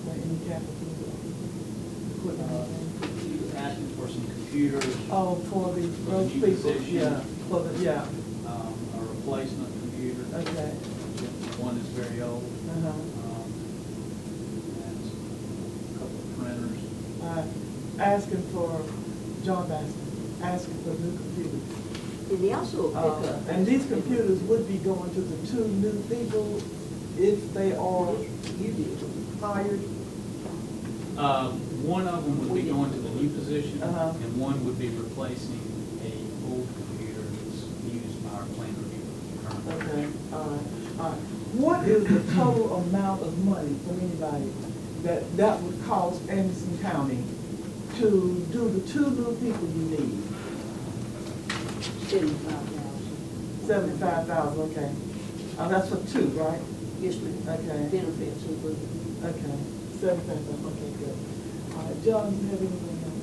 Any capital equipment? You asking for some computers. Oh, for the, For the those new people, position. yeah, for the, yeah, A replacement computer. okay. One is very old. Uh-huh. And a couple of printers. Asking for, John Baston, asking for new computers. And he also pick up. And these computers would be going to the two new people if they are hired. One of them would be going to the new position, Uh-huh. and one would be replacing a old computer that's used by our plan review currently. Okay, all right. What is the total amount of money from anybody that would cost Anderson County to do the two new people you need? 75,000. 75,000, okay. That's for two, right? Yes, ma'am. Okay. Benefits included. Okay, 75,000, okay, good. All right, John, you have anything else?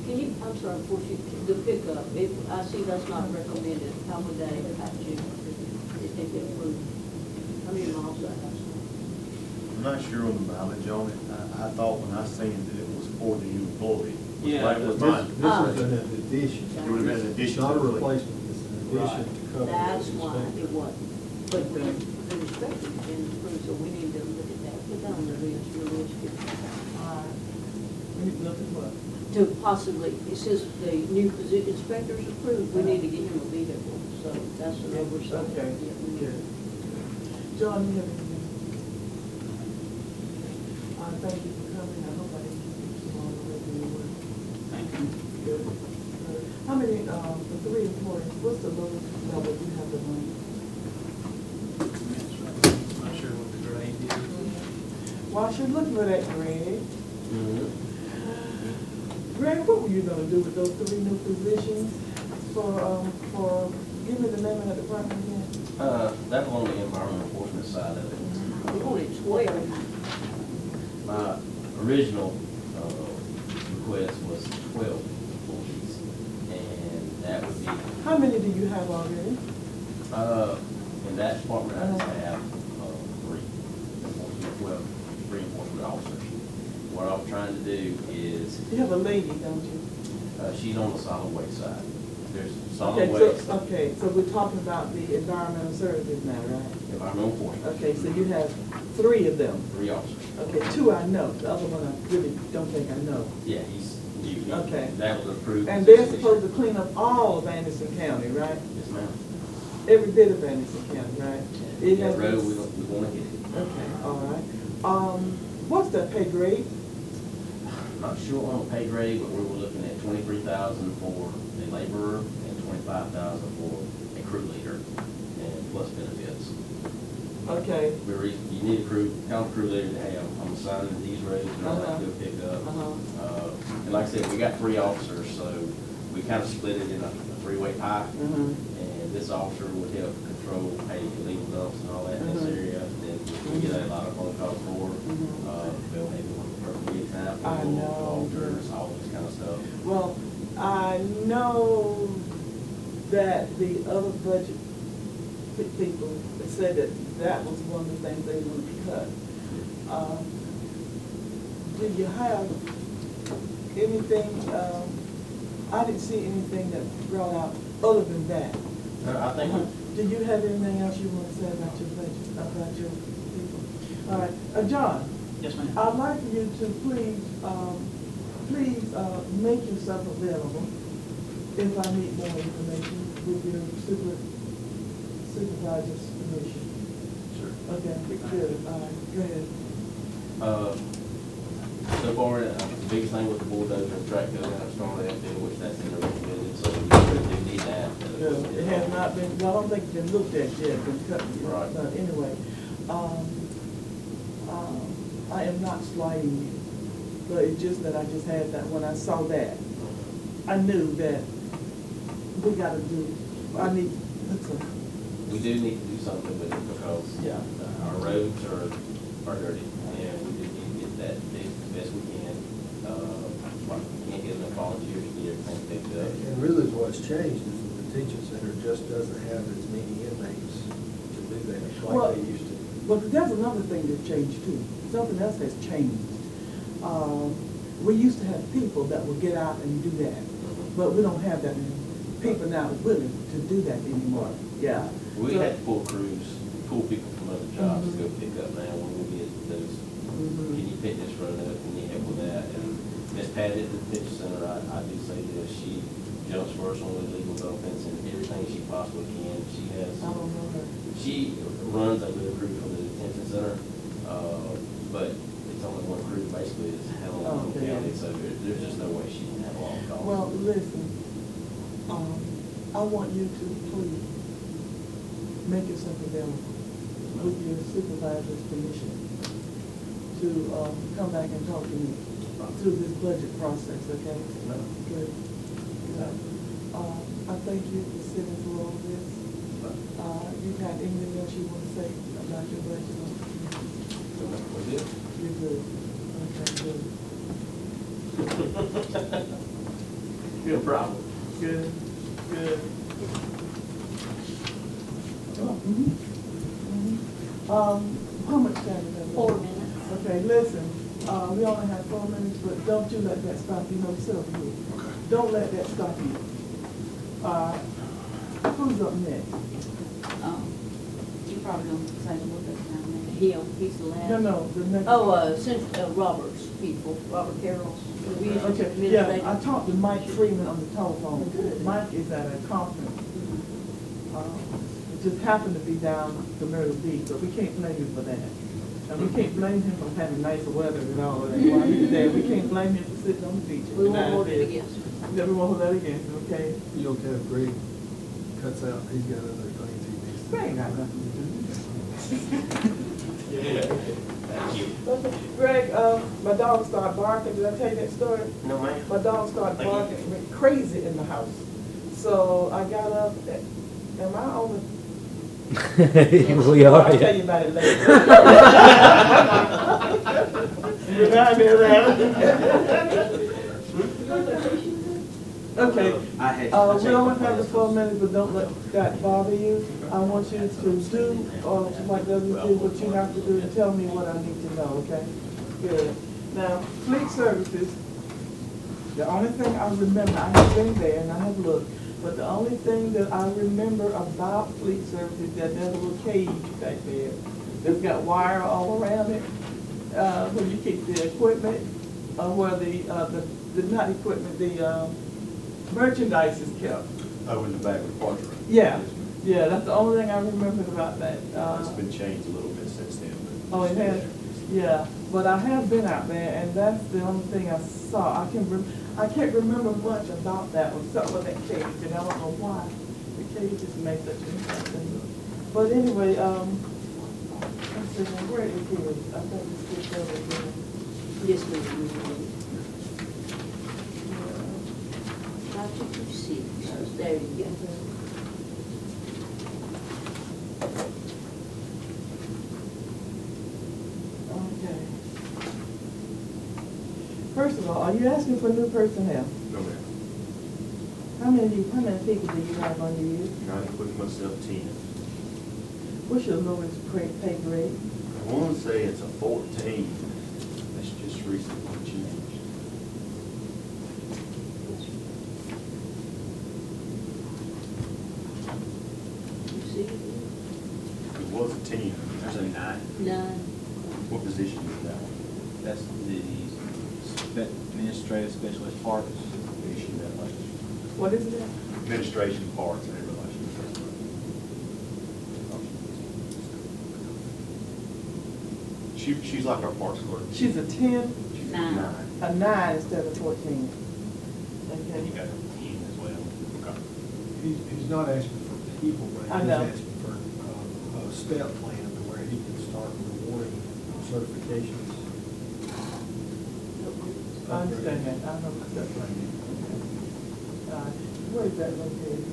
Can you, I'm sorry, before you, the pickup, if, I see that's not recommended, how would that impact you if they get approved? How many miles that has? I'm not sure on the mileage on it. I thought when I seen that it was for the employee. Yeah, That was this- mine. This is an addition. It would have been an It's addition. not a to the- replacement, it's an addition to cover. That's the why inspector. it was. But the inspector didn't approve, so we need to look at that, put that on the list, realistic. All right. We need to look at what? To possibly, it says the new inspector's approved, we need to get him a vehicle, so that's an oversight. Okay, Yeah, we need- good. John, you have anything? Thank you for coming. I hope I didn't keep you too long away from your work. Thank you. Good. How many, the three employees, what's the lowest level you have the money? I'm not sure what the grade is. While she's looking for that, Greg, what were you gonna do with those three new positions for, give me the name of the department again? That's on the environmental enforcement side of it. We wanted 12. My original request was 12 employees, and that would be, How many do you have already? in that department, I just have three enforcement officers. What I'm trying to do is, You have a lady, don't you? she's on the solid waste side. There's Okay, solid waste, so we're talking about the environmental services now, right? environmental enforcement, Okay, so you have three of them. 3 officers. Okay, two I know, the other one I really don't think I know. Yeah, he's new. Okay. That was approved. And they're supposed to clean up all of Anderson County, right? Yes, ma'am. Every bit of Anderson County, right? It That has road, been- we want to hit it. Okay, all right. What's the pay grade? Not sure on the pay grade, but we were looking at 23,000 for a laborer and 25,000 for a crew leader, and plus benefits. Okay. You need a county crew leader to have, I'm assigning these roads and all that to go pick up. And like I said, we got 3 officers, so we kind of split it in a 3-way pie. Mhm. And this officer would help control, hey, illegal dumps and all that in this area. Then we get a lot of phone calls for, Bill, maybe one appropriate time for I know. alters, all this kind of stuff. Well, I know that the other budget people said that that was one of the things they wanted to cut. Do you have anything, I didn't see anything that brought out other than that. I think Do you have anything else you want to say about your budget, about your people? All right, John, Yes, ma'am. I'd like for you to please, make yourself available if I need more information with your supervisor's permission. Sure. Okay, good, all right, go ahead. So far, the biggest thing with the bulldozer and track goes out of storm landfill, which that's in the recommended, so we really do need that. It has not been, well, I don't think it's been looked at yet, been cut yet. Right. But anyway, I am not slighting you, but it's just that I just had that, when I saw that, I knew that we gotta do, We do need to do something with it because Yeah. our roads are dirty, and we do need to get that fixed as best we can. We can't get enough volunteers to get everything picked up. And really what's changed is that the detention center just doesn't have as many inmates to do that Well, like they used to. But there's another thing that changed too. Something else has changed. We used to have people that would get out and do that, but we don't have that anymore. People now are willing to do that anymore. Yeah. We So- had to pull crews, pull people from other jobs to go pick up now when we get those, can you pick this road up, can you help with that? And Miss Patty at the pitch center, I do say this, she jumps first on the legal developments and everything she possibly can. She has, I don't know her. she runs a little crew for the detention center, but it's only one crew basically, it's Helen Okay. County, so there's just no way she can have all the calls. Well, listen, I want you to please make yourself available with your supervisor's permission to come back and talk to me through this budget process, okay? Good. Good. I thank you for sitting through all this. You got anything else you want to say about your budget? We're good. You're good. Okay, good. Good problem. Good, good. How much time is that? 4 minutes. Okay, listen, we only have 4 minutes, but don't you let that stop you, no, sit over here. Okay. Don't let that stop you. Who's up next? You probably don't say what that's down there. He's the last. No, the next. Oh, Robert's people, Robert Carroll's. Okay, yeah, I talked to Mike Freeman on the telephone. Good. Mike is at a conference. It just happened to be down to Myrtle Beach, but we can't blame him for that. And we can't blame him for having nicer weather and all of that while he's there. We can't blame him for sitting on the beach. We won't hold it against him. Yeah, we won't hold that against him, okay? You okay if Greg cuts out, he's got other things he needs to do. They ain't got nothing to do. Thank you. Greg, my dog started barking. Did I tell you that story? No, ma'am. My dog started barking, went crazy in the house. So I got up. Am I on the? We are, I'll tell yeah. you about it later. Remind me of that. Okay, we only have the 4 minutes, but don't let that bother you. I want you to do, like the others do, what you have to do and tell me what I need to know, okay? Good. Now, fleet services, the only thing I remember, I have been there and I have looked, but the only thing that I remember about fleet services, that there's a little cage back there that's got wire all around it, where you keep the equipment, where not equipment, the merchandise is kept. Oh, in the back of the parts room. Yeah, yeah, that's the only thing I remembered about that. It's been changed a little bit since then, but. Oh, it has? Yeah, but I have been out there, and that's the only thing I saw. I can't remember much about that one, except for that cage, and I don't know why the cage just made such an interesting. But anyway, let's see, where is it? I thought we skipped over here. Yes, ma'am. 5226, there you go. Okay. First of all, are you asking for new personnel? No, ma'am. How many people do you have under you? Trying to put myself 10. What's your lowest pay grade? I want to say it's a 14. That's just recently changed. You see it? It was a 10. There's a 9. None. What position is that one? That's the administrative specialist part. Issue that much. What is it? Administration parts and relations. She's like our parts clerk. She's a 10, She's 9. a 9 instead of 14. And you Okay. got a 10 as well. Okay. He's not asking for people, I but he's know. asking for a step plan to where he can start rewarding certifications. I understand that. I know what that's like. Where is that located?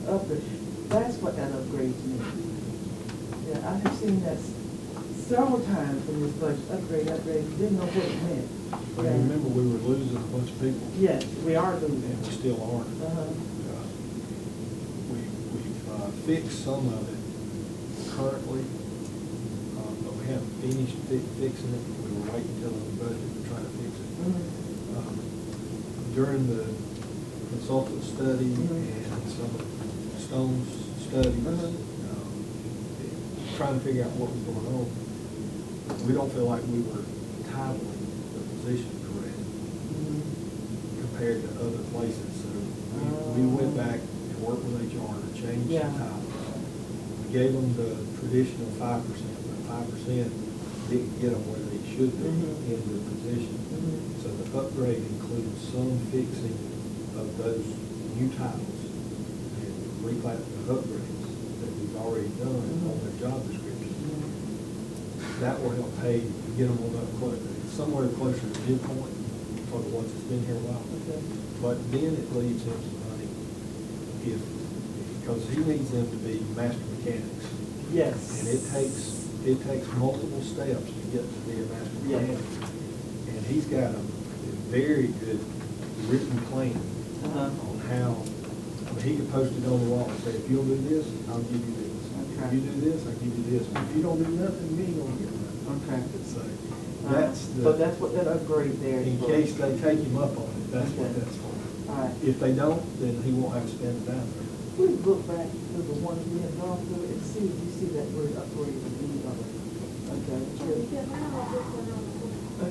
Upgrade. That's what that upgrades means. Yeah, I have seen that several times in this budget. Upgrade, didn't know what it meant. But remember, we were losing a bunch of people. Yes, we are doing And we that. still aren't. Uh-huh. We've fixed some of it currently, but we haven't finished fixing it. We were waiting until the budget to try to fix it. During the consultant study and some of Stone's studies, trying to figure out what was going on, we don't feel like we were titling the position correct compared to other places. So we went back and worked with HR to change the titles. We gave them the traditional 5%, but 5% didn't get them where they should be in the position. So the upgrade includes some fixing of those new titles and reclass the upgrades that we've already done on their job description. That will help pay, get them on up close, somewhere closer to midpoint for the ones that's been here a while. But then it leaves him some money because he needs them to be master mechanics. Yes. And it takes multiple steps to get to be a master mechanic. And he's got a very good written plan on how, I mean, he could post it on the wall and say, if you'll do this, I'll give you this. If you do this, I'll give you this. But if you don't do nothing, you ain't gonna get nothing. So that's what that upgrade there is in for. case they take him up on it, that's what that's for. All right. If they don't, then he won't have to spend it down there. Please look back to the ones we had gone through and see if you see that word upgrade in any of it.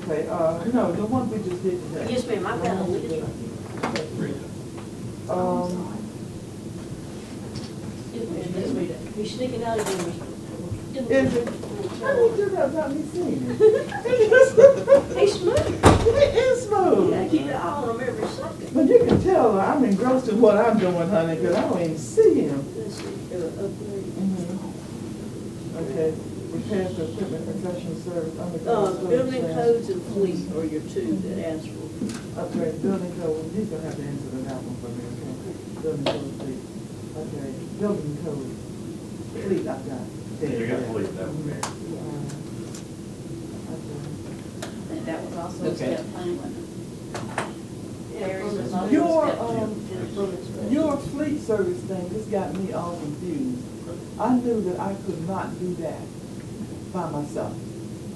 Okay, no, the one we just did today. Yes, ma'am, I've got a list. He's sneaking out again, Mr. Is it? How did you do that without me seeing it? He's smooth. It is smooth. Yeah, keep it all on every second. But you can tell I'm engrossed in what I'm doing, honey, because I don't even see him. Let's see, upgrade. Okay, repair to equipment, professional service, Building codes and fleet are your two that ask for. Upgrade, building code, he's gonna have to answer that one for me, okay? Building code, fleet. Okay, building code, fleet, I've got. You got to believe that one there. That was also a Okay. step plan, wasn't it? Terry's was also a Your, step plan. Your fleet service thing, this got me all confused. I knew that I could not do that by myself.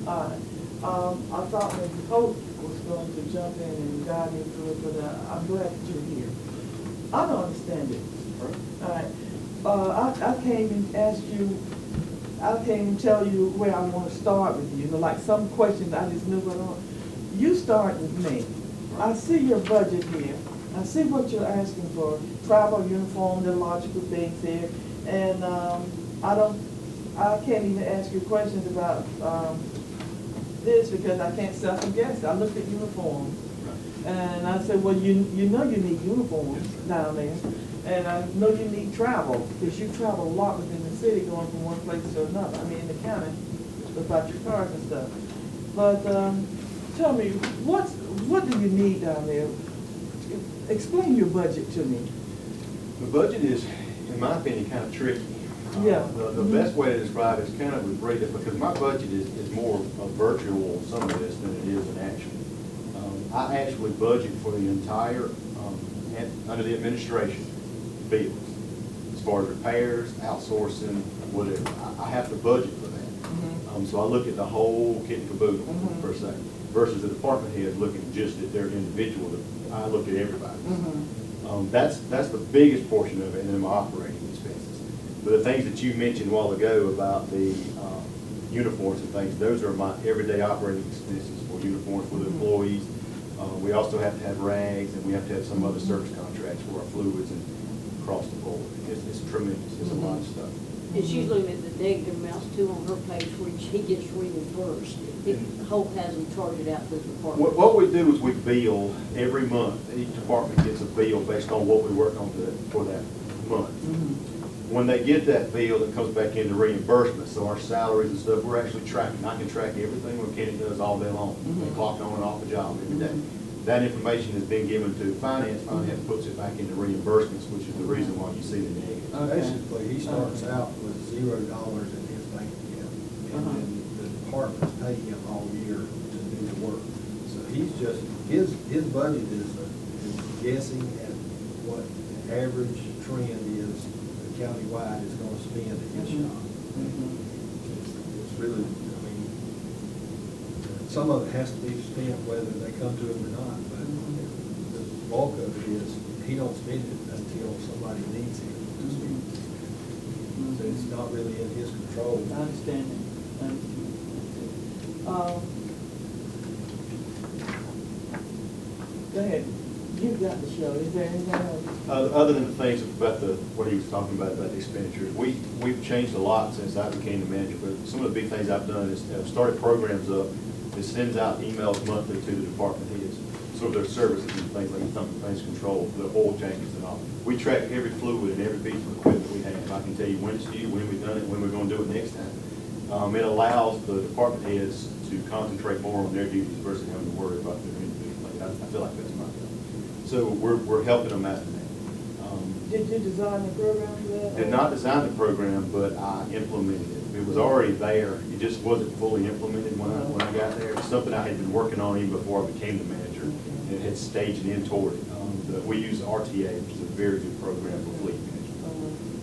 I thought maybe Hope was going to jump in and guide me through it, but I'm glad that you're here. I don't understand it. All right. I came and asked you, I came and tell you where I want to start with you. You know, like some questions I just knew going on. You start with me. I see your budget here. I see what you're asking for. Travel uniform, the logical things here. And I can't even ask you questions about this because I can't second-guess. I looked at uniforms. And I said, well, you know you need uniforms down there. And I know you need travel, because you travel a lot within the city going from one place to another. I mean, in the county, about your cars and stuff. But tell me, what do you need down there? Explain your budget to me. The budget is, in my opinion, kind of tricky. Yeah. The best way to describe it is kind of with rate, because my budget is more a virtual some of this than it is an actual. I actually budget for the entire, under the administration, bills. As far as repairs, outsourcing, whatever. I have to budget for that. So I look at the whole kit and caboodle, per se, versus the department head looking just at their individual. I look at everybody. That's the biggest portion of it, and then my operating expenses. But the things that you mentioned a while ago about the uniforms and things, those are my everyday operating expenses for uniforms for the employees. We also have to have rags, and we have to have some other service contracts for our fluids and across the board. It's tremendous. It's a lot of stuff. And she's looking at the negative amounts too on her page where she gets reimbursed. Hope has them charged out to the department. What we do is we bill every month. Each department gets a bill based on what we work on for that month. When they get that bill, it comes back into reimbursement. So our salaries and stuff, we're actually tracking. I can track everything a mechanic does all day long. They clock on and off the job every day. That information has been given to finance. Finance puts it back into reimbursements, which is the reason why you see the negative. Basically, he starts out with $0 in his bank account, and then the departments pay him all year to do the work. So he's just, his budget is guessing at what the average trend is to countywide is gonna spend at his shop. It's really, I mean, some of it has to be spent whether they come to him or not, but the bulk of it is, he don't spend it until somebody needs him to spend it. So it's not really in his control. I understand it. I understand. Go ahead. You got the show. Is there anything else? Other than the things about what he was talking about the expenditures, we've changed a lot since I became the manager, but some of the big things I've done is I've started programs up that sends out emails monthly to the department heads, sort of their services and things like things control, the oil changes and all. We track every fluid and every piece of equipment we have. I can tell you when it's due, when we've done it, when we're gonna do it next time. It allows the department heads to concentrate more on their duties versus having to worry about their individual things. I feel like that's my job. So we're helping them out in that. Did you design the program for that? Did not design the program, but I implemented it. It was already there. It just wasn't fully implemented when I got there. It's something I had been working on even before I became the manager, and it had staged in toward it. We use RTA, which is a very good program for fleet management,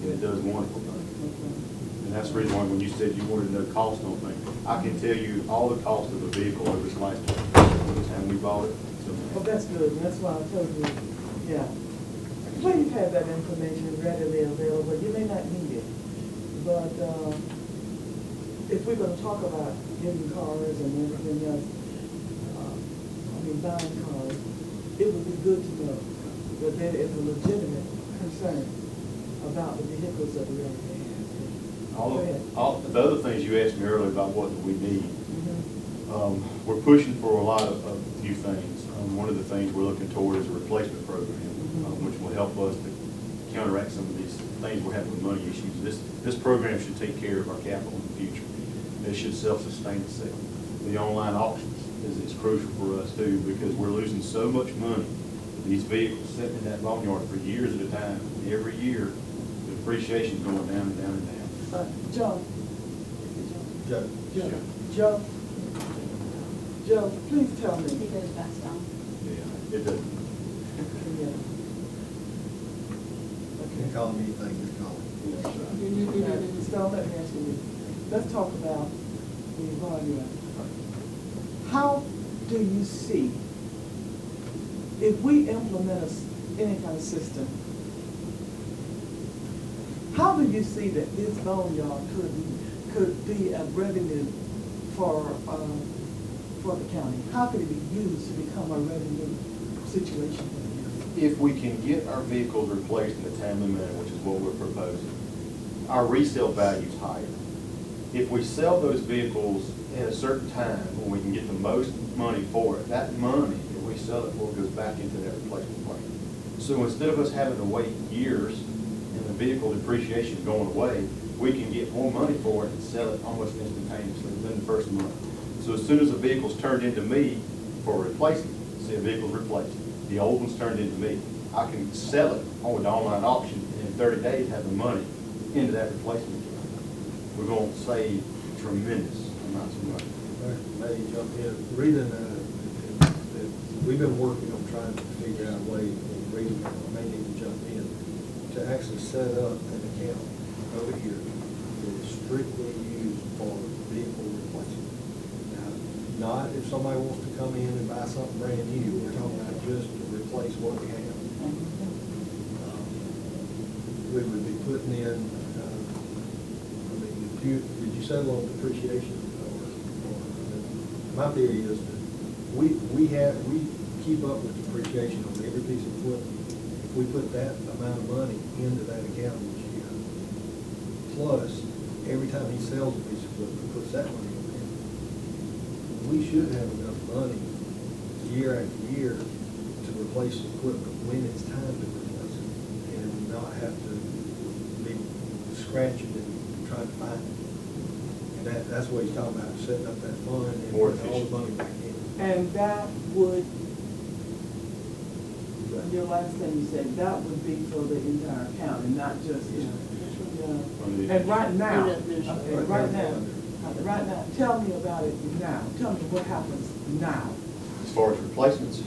and it does wonderful things. And that's the reason why when you said you wanted to know cost on things, I can tell you all the cost of a vehicle over its lifetime from the time we bought it. Well, that's good, and that's why I told you, yeah. Please have that information readily available. You may not need it, but if we're gonna talk about getting cars and everything else, buying cars, it would be good to know that there is a legitimate concern about the vehicles that we already have. All the other things you asked me earlier about what do we need, we're pushing for a lot of new things. One of the things we're looking toward is a replacement program, which will help us to counteract some of these things we're having with money issues. This program should take care of our capital in the future. It should self-sustain itself. The online auctions is crucial for us too, because we're losing so much money. These vehicles sitting in that boneyard for years at a time. Every year, the depreciation is going down and down and down. Joe. Joe. Joe, please tell me. He goes fast on. Yeah, it does. Yeah. You can call me anything, you call me. So let me ask you, let's talk about the volume. How do you see, if we implement any kind of system, how do you see that this boneyard could be a revenue for the county? How could it be used to become a revenue situation for the county? If we can get our vehicles replaced in a timely manner, which is what we're proposing, our resale value is higher. If we sell those vehicles at a certain time when we can get the most money for it, that money that we sell it for goes back into that replacement plan. So instead of us having to wait years and the vehicle depreciation going away, we can get more money for it and sell it almost instantaneously within the first month. So as soon as the vehicle's turned into me for replacement, say a vehicle's replaced, the old one's turned into me, I can sell it on the online auction and in 30 days have the money into that replacement account. We're going to save tremendous amounts of money. May jump in. Reading, we've been working on trying to figure out a way, and Rita may need to jump in, to actually set up an account over here that is strictly used for vehicle replacement. Now, not if somebody wants to come in and buy something brand new, we're talking about just to replace what we have. We would be putting in, did you settle on depreciation? My theory is that we keep up with depreciation on every piece of equipment. If we put that amount of money into that account each year, plus every time he sells a piece of equipment, he puts that money in there, we should have enough money year after year to replace the equipment when it's time to replace it, and not have to be scratching and trying to find it. That's what he's talking about, setting up that fund and More putting all the money back in. And that would, your last thing you said, that would be for the entire county, not just, and right now, okay, right now, tell me about it now. Tell me what happens now. As far as replacements,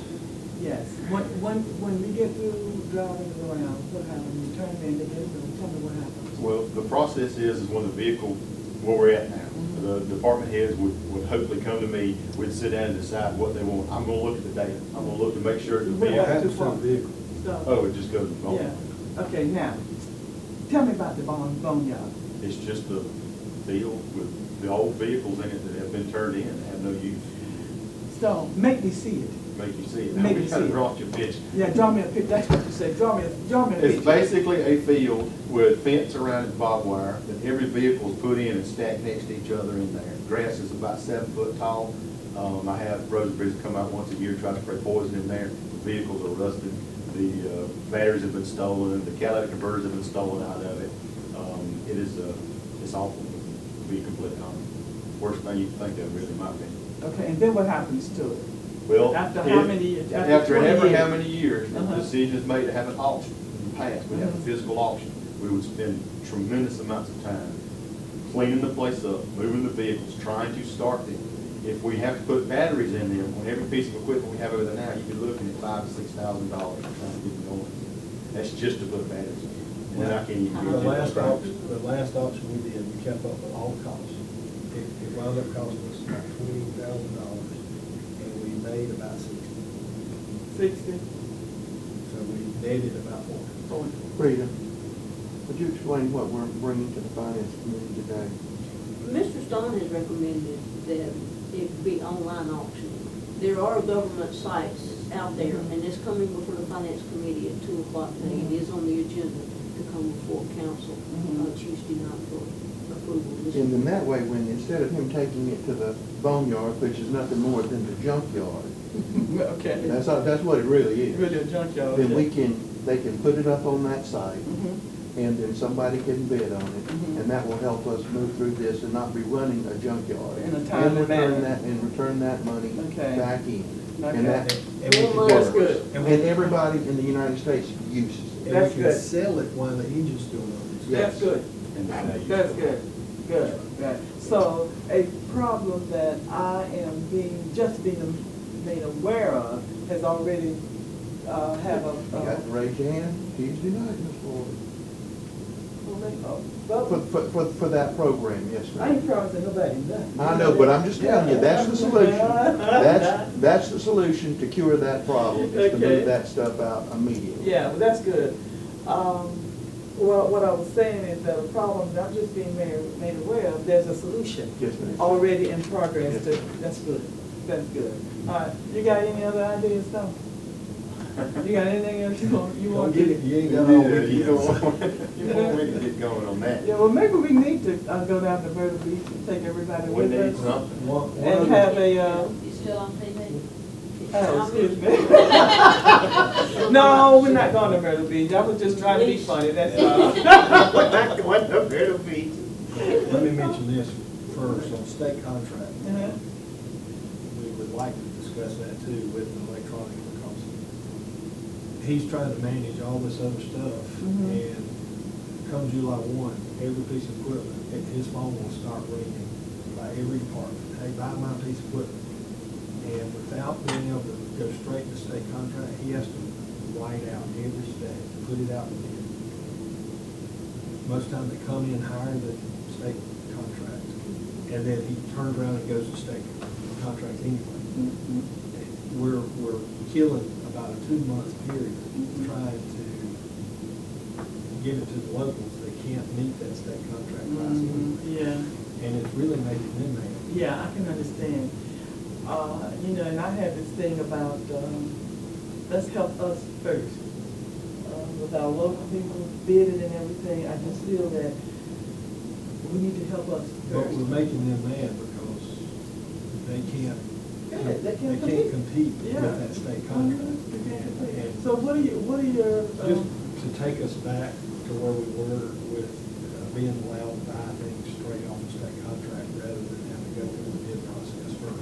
Yes, when we get through driving around, what happens, you turn in, they get them, tell me what happens. Well, the process is when the vehicle, where we're at now, the department heads would hopefully come to me, we'd sit down and decide what they want. I'm gonna look at the data, I'm gonna look to make sure the What What vehicle, happens to the vehicle? So- oh, it just goes to the Yeah, okay, now, tell me about the boneyard. It's just a field with the old vehicles in it that have been turned in, have no use. So, make me see it. Make you see it. Make me We see gotta it. draw your picture. Yeah, draw me a picture, that's what you said, draw me a picture. It's basically a field with fence around it, barbed wire, that every vehicle is put in and stacked next to each other in there. Grass is about 7 foot tall. I have Rosebreeds come out once a year, try to spray poison in there. The vehicles are rusted, the batteries have been stolen, the catalytic converters have been stolen out of it. It is, it's awful, to be completely honest. Worst thing you can think of, really, in my opinion. Okay, and then what happens to it? Well, After how many years? After 20 ever years? how many years, the Uh-huh. decision is made to have an auction. In the past, we'd have a Mhm. physical auction. We would spend tremendous amounts of time cleaning the place up, moving the vehicles, trying to start them. If we have to put batteries in them, on every piece of equipment we have over there now, you'd be looking at $5,000 to $6,000 trying to get them going. That's just to put batteries in. And I can't even. The last auction we did, we kept up with all costs. It wound up costing us about $20,000, and we made about 60. 60? So we netted about 40. Rita, would you explain what we're bringing to the finance committee today? Mr. Stone has recommended that it be online auction. There are government sites out there, and it's coming before the finance committee at 2 o'clock today. It is on the agenda to come before council Tuesday night for approval. And in that way, when, instead of him taking it to the boneyard, which is nothing more than the junkyard, Okay. that's what it really is. Really a junkyard. Then they can put it up on that site, Mhm. and then somebody can bid on it, Mhm. and that will help us move through this and not be running a junkyard. In a timely manner. And return that money Okay. back in. Okay. And that, And we Well, can- That's good. and everybody in the United States uses it. And That's we can good. sell it while the engine's still running. That's good. And the values. That's good, good. So a problem that I am being made aware of has already, have You got to raise your hand Tuesday night, Ms. Ford. For that program, yes, I sir. ain't promising nobody nothing. I know, but I'm just telling you, that's the solution. That's the solution to cure that problem, is to Okay. move that stuff out immediately. Yeah, well, that's good. Well, what I was saying is that a problem not just being made aware of, there's a solution Yes, ma'am. already in progress. Yes. That's good, that's good. All right, you got any other ideas, though? You got anything else you want Don't to get do? it, you ain't got all Yeah, weekend. you don't want me to get going on that. Yeah, well, maybe we need to go down to Myrtle Beach and take everybody We with need us. something. And have a, You still on TV? oh, excuse me. No, we're not going to Myrtle Beach. I was just trying to be funny, that's all. We're not going to Myrtle Beach. Let me mention this first, on state contract. Uh-huh. We would like to discuss that too with the electronic, because he's trying to manage all this other stuff. Mhm. And come July 1, every piece of equipment, his phone will start ringing by every department. Hey, buy my piece of equipment. And without being able to go straight to state contract, he has to write out every state, put it out to bid. Most times they come in higher than state contract, and then he turns around and goes to state contract anyway. We're killing about a 2-month period trying to give it to the locals. They can't meet that state contract price anyway. Yeah. And it's really making them mad. Yeah, I can understand. You know, and I had this thing about, let's help us first. With our local people bidding and everything, I just feel that we need to help us But first. we're making them mad because they can't Yeah, they can't compete Yeah. with that state contract. They can't compete. And So what are your, just to take us back to where we were with being allowed to buy things straight off the state contract rather than having to go through the bid process first.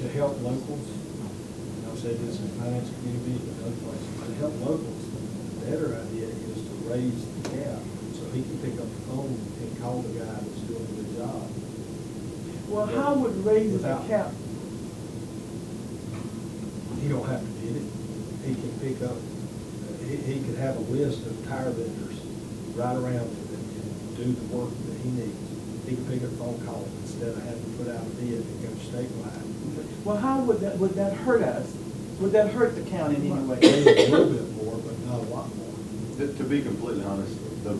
To help locals, and I've said this in finance community and other places, to help locals, the better idea is to raise the cap so he can pick up the phone and call the guy that's doing a good job. well, how would raising the Without- cap, he don't have to bid it. He can pick up, he could have a list of tire vendors right around him and do the work that he needs. He can pick up a phone call instead of having to put out a bid and go statewide. Well, how would that hurt us? Would that hurt the county in any way? Maybe a little bit more, but not a lot more. To be completely honest,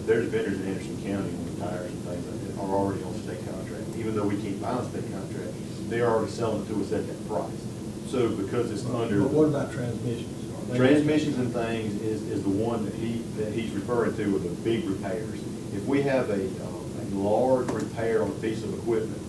there's vendors in Anderson County with tires and things like that are already on state contract. Even though we can't buy on state contract, they are already selling it to us at that price. So because it's under. But what about transmissions? Are they- Transmissions and things is the one that he's referring to with the big repairs. If we have a large repair on a piece of equipment,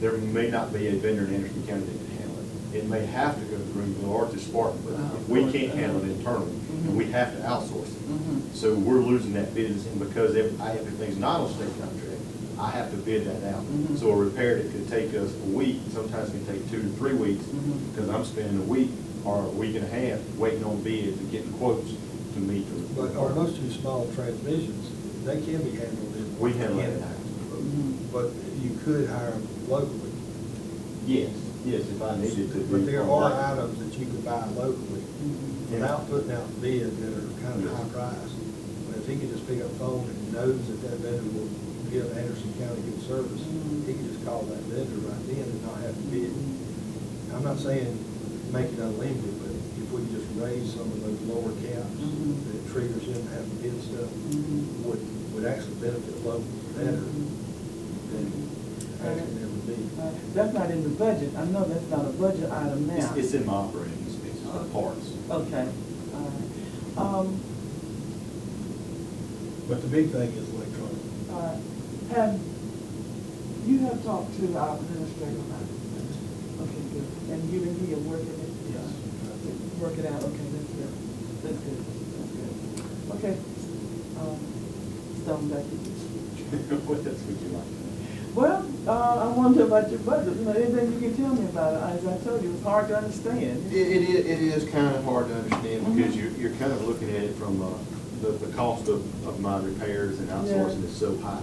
there may not be a vendor in Anderson County that can handle it. It may have to go to Greenville or to Spartan, but if we can't handle it internally, and we have to outsource it. So we're losing that business, and because everything's not on state contract, I have to bid that out. So a repair that could take us a week, sometimes can take 2 to 3 weeks, because I'm spending a week or a week and a half waiting on bids and getting quotes to meet the. But are those two small transmissions, they can be handled in. We handle it. But you could hire them locally. Yes, if I needed to. But there are items that you could buy locally without putting out bids that are kind of high priced. But if he could just pick up the phone and knows that that vendor will give Anderson County good service, he can just call that vendor right then and not have to bid. I'm not saying make it unlimited, but if we just raise some of those lower caps that triggers him to have to bid stuff, would actually benefit locals better than asking them to bid. That's not in the budget. I know that's not a budget item now. It's in my operating expenses, the parts. Okay, all right. But the big thing is electronic. You have talked to our administrator about it? Okay, good. And you and he are working it? Yes. Work it out, okay, that's good. That's good, that's good. Okay. Stone, back to you. What else would you like? Well, I wonder about your budget. You know, anything you can tell me about it? As I told you, it's hard to understand. It is kind of hard to understand because you're kind of looking at it from the cost of my repairs and outsourcing is so high.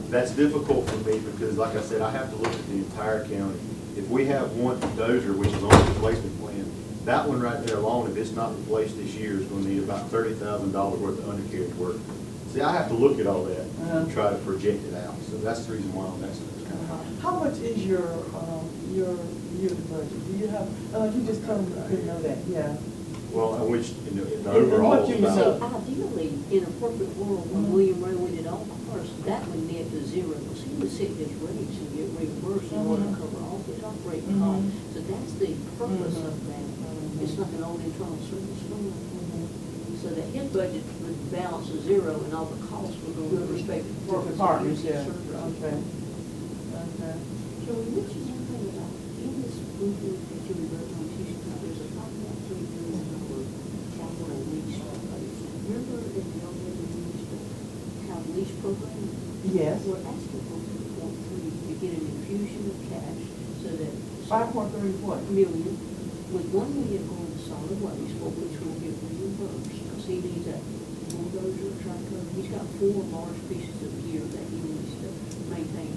That's difficult for me because, like I said, I have to look at the entire county. If we have one dozer, which is on the replacement plan, that one right there alone, if it's not replaced this year, is going to need about $30,000 worth of undercarriage work. See, I have to look at all that and try to project it out. So that's the reason why I'm asking this kind of high. How much is your yearly budget? Do you have, you just told me you couldn't know that, yeah. Well, I wish, in the And overall, what you about. know. Ideally, in a perfect world, when William Railway did all cars, that would net to zero, because he would set his rates and get reimbursed in order to cover all his operating costs. So that's the purpose of that. It's like an old internal service fund. So that his budget would balance to zero and all the costs would go to the respective departments. Yeah, Service. okay. Okay. Joey, which is one thing about, in this movie that you wrote on Tuesday, there's a $5.3 billion capital lease program. Remember that the already used to have lease program? Yes. We're asking for 5.3 to get an infusion of cash so that. 5.3 what? Million, with 1 million on solid waste, for which will get reimbursed. Because he needs a bulldozer, tractor, he's got 4 large pieces of gear that he needs to maintain,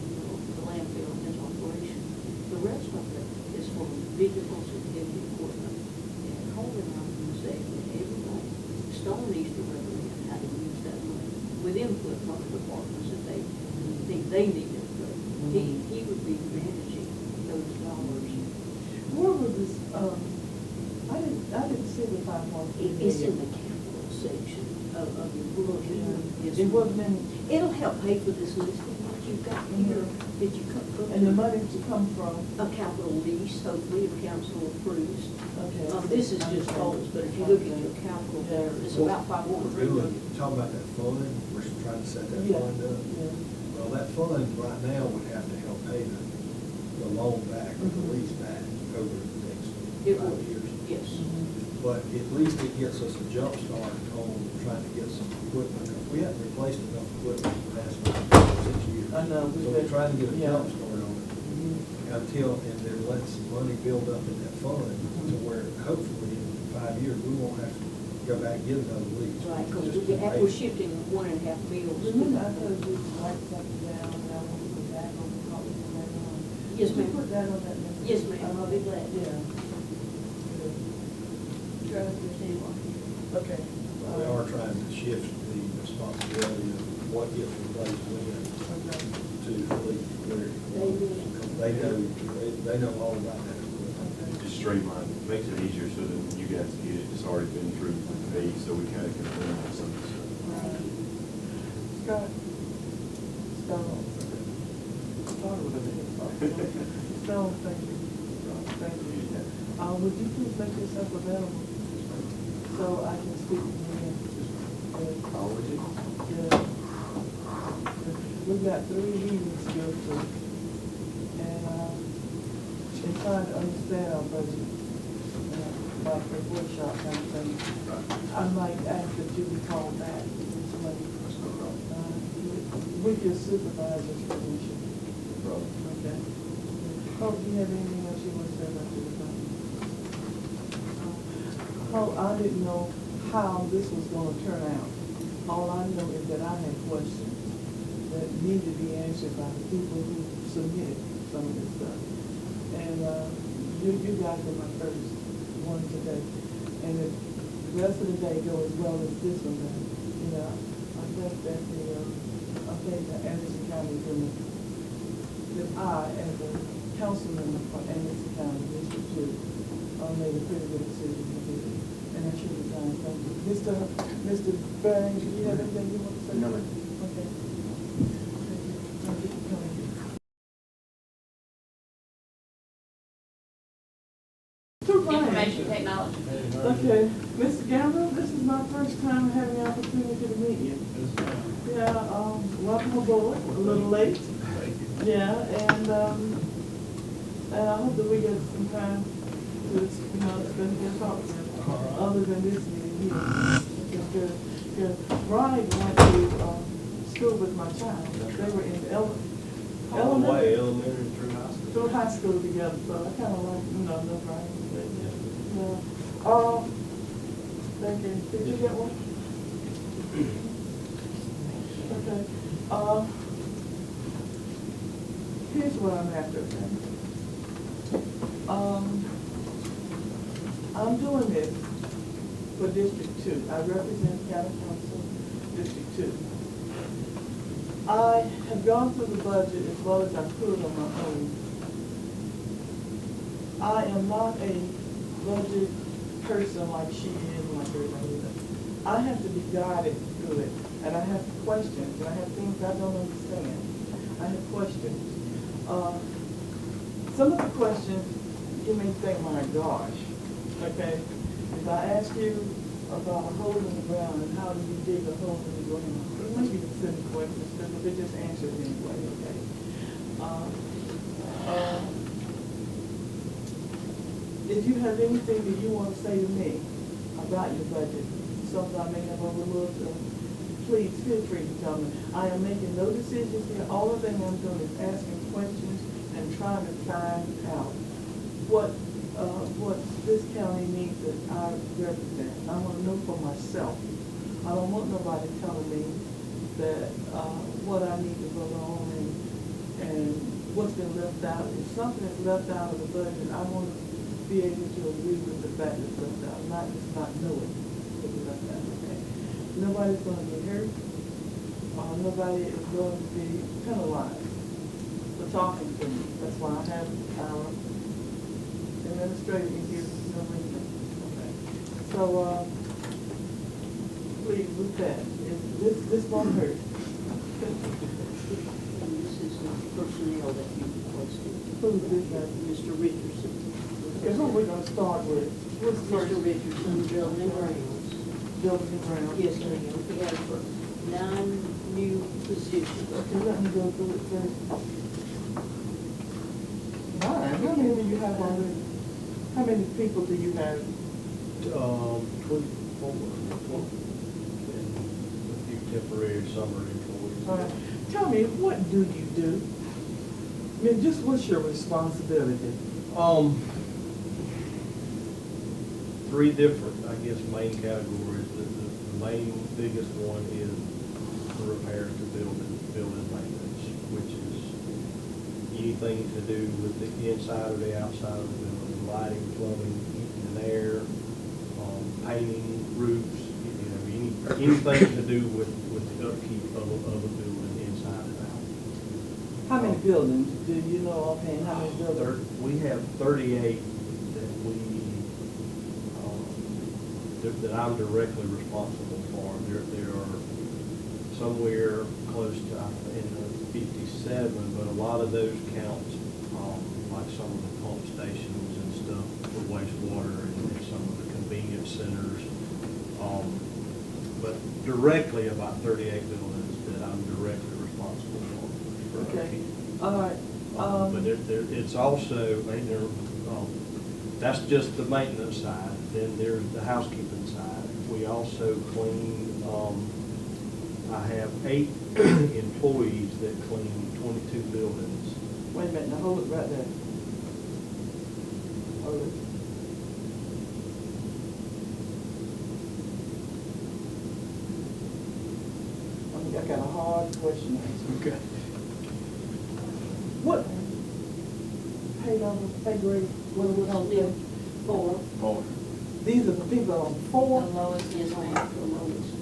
the landfill in his operation. The rest of it is for vehicles and heavy equipment. And Holden and I can say that everybody, Stone needs to recommend how to use that money with input from the departments that they think they need input. He would be managing those dollars. Where was this, I didn't see the 5.3 It's in million. the capital section of your book. It wasn't in, It'll help pay for this list that you've got here, that you cut from. and the money to come from, A capital lease, hopefully, if council approves. okay. This is just goals, but if you look at your capital there, it's about What we're $5.3 doing, million. talking about that fund, we're trying to set that Yeah, fund up. yeah. Well, that fund right now would have to help pay the loan back, or the lease back over the next It 5 would, years. yes. But at least it gets us a jump start on trying to get some equipment. We haven't replaced enough equipment in the last 6 years. I know, So we're trying to get a yeah. jump start on it and then let some money build up in that fund to where hopefully in 5 years, we won't have to go back and get another lease. Right, because Just we're pay. shifting 1.5 meals. Remember, I told you to write something down, and I want to put that on the copy of that one. Yes, Can we ma'am. put that on that list? Yes, ma'am. I'll be glad. Yeah. sure if there's anyone. Okay. We are trying to shift the responsibility of what gets replaced when Okay. to the fleet. They know all about that. Just streamline, it, makes it easier so that when you guys get it, it's already been through me, so we kind of can learn on some of the stuff. Scott. Stone. Start with a minute. Stone, thank you. Thank you. Would you please make yourself available so I can speak to you? How would you? Yeah. We've got 3 meetings to go through. And, in trying to understand our budget, like the workshop kind of thing, I might ask that you be called back with your supervisor's permission. Okay. Oh, do you have anything else you want to say about your department? Oh, I didn't know how this was going to turn out. All I know is that I had questions that need to be answered by the people who submitted some of this stuff. And you guys are my first one today. And if the rest of the day go as well as this one does, you know, I think that the Anderson County is going to, that I, as a council member for Anderson County District 2, made a pretty good decision to do it. And I should have done something. Mr. Barry, do you have anything you want to say? No, ma'am. Okay. Thank you for coming. Information technology. Okay, Mr. Gamble, this is my first time having the opportunity to meet you. Yeah, welcome aboard, a little late. Yeah, and I hope that we get some time to, spend here talking, other than this meeting here. Because Ronnie went to school with my child. They were in elementary through high school together, so I kind of like, know Ronnie. Yeah. Thank you. Did you get one? Okay. Here's what I'm after, okay? I'm doing this for District 2. I represent County Council, District 2. I have gone through the budget as well as I could on my own. I am not a budget person like she is, like everybody else. I have to be guided through it, and I have questions, and I have things I don't understand. I have questions. Some of the questions, you may think, my gosh, okay? If I ask you about a hole in the ground and how do you dig a hole in the ground, it might be the simple questions, but they just answer it anyway, okay? If you have anything that you want to say to me about your budget, something I may have overlooked, please feel free to tell me. I am making no decisions here. All the thing I'm doing is asking questions and trying to find out what this county needs that I represent. I want to know for myself. I don't want nobody telling me that what I need to vote on and what's been left out. If something is left out of the budget, I want to be able to agree with the fact that it's left out, not just not know it, but it's left out, okay? Nobody's going to get hurt. Nobody is going to be penalized for talking to me. That's why I have our administrator in here, no reason. Okay. So, please, with that, this won't hurt. And this is the personnel that you requested. Who's this guy? Mr. Richardson. Okay, who we're gonna start with? What's first? Mr. Richardson, Building and Grounds. Building and Grounds. Yes, ma'am. We have 9 new positions. Okay, let me go through it first. All right, how many do you have already? How many people do you have? 24, and a few temporary summer employees. All right, tell me, what do you do? I mean, just what's your responsibility? 3 different, I guess, main categories. The main biggest one is the repairs to building maintenance, which is anything to do with the inside or the outside of the building, lighting, plumbing, heating and air, painting roofs, anything to do with the upkeep of a building inside and out. How many buildings, do you know offhand, how many buildings? We have 38 that I'm directly responsible for. There are somewhere close to, in the 57, but a lot of those count, like some of the pump stations and stuff for wastewater and some of the convenience centers. But directly about 38 buildings that I'm directly responsible for. Okay, all right. But it's also, that's just the maintenance side. Then there's the housekeeping side. We also clean, I have 8 employees that clean 22 buildings. Wait a minute, now hold it right there. Hold it. I got a hard question to answer. Okay. What pay level, pay grade, what are we gonna pay? 4. These are the people on The 4? lowest is on the lowest, a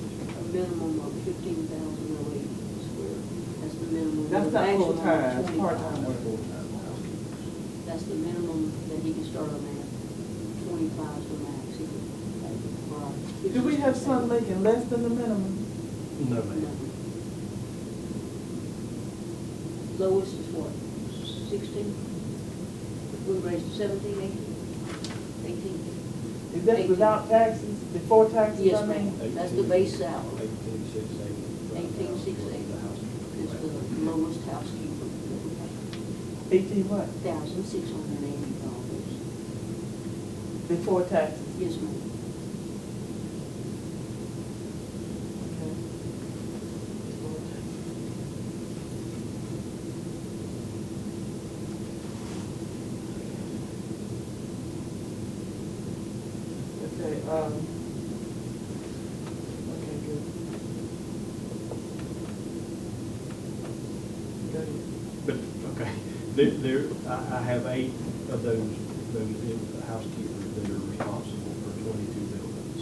minimum of 15,008 square. That's the minimum. That's The not maximum full time, is it's 25. part-time. That's the minimum that he can start on at. 25 is the max. He can pay. Do we have some making less than the minimum? No, No. ma'am. Lowest is what, 16? We raised 17, 18? 18. Is that 18. without taxes, before taxes, Yes, I mean? ma'am. That's the base salary. 18,680. 18,680 is the lowest housekeeper that we have. 18 what? $1,680. Before taxes? Yes, ma'am. Okay. Okay, okay, good. Got it. But, okay, I have 8 of those housekeepers that are responsible for 22 buildings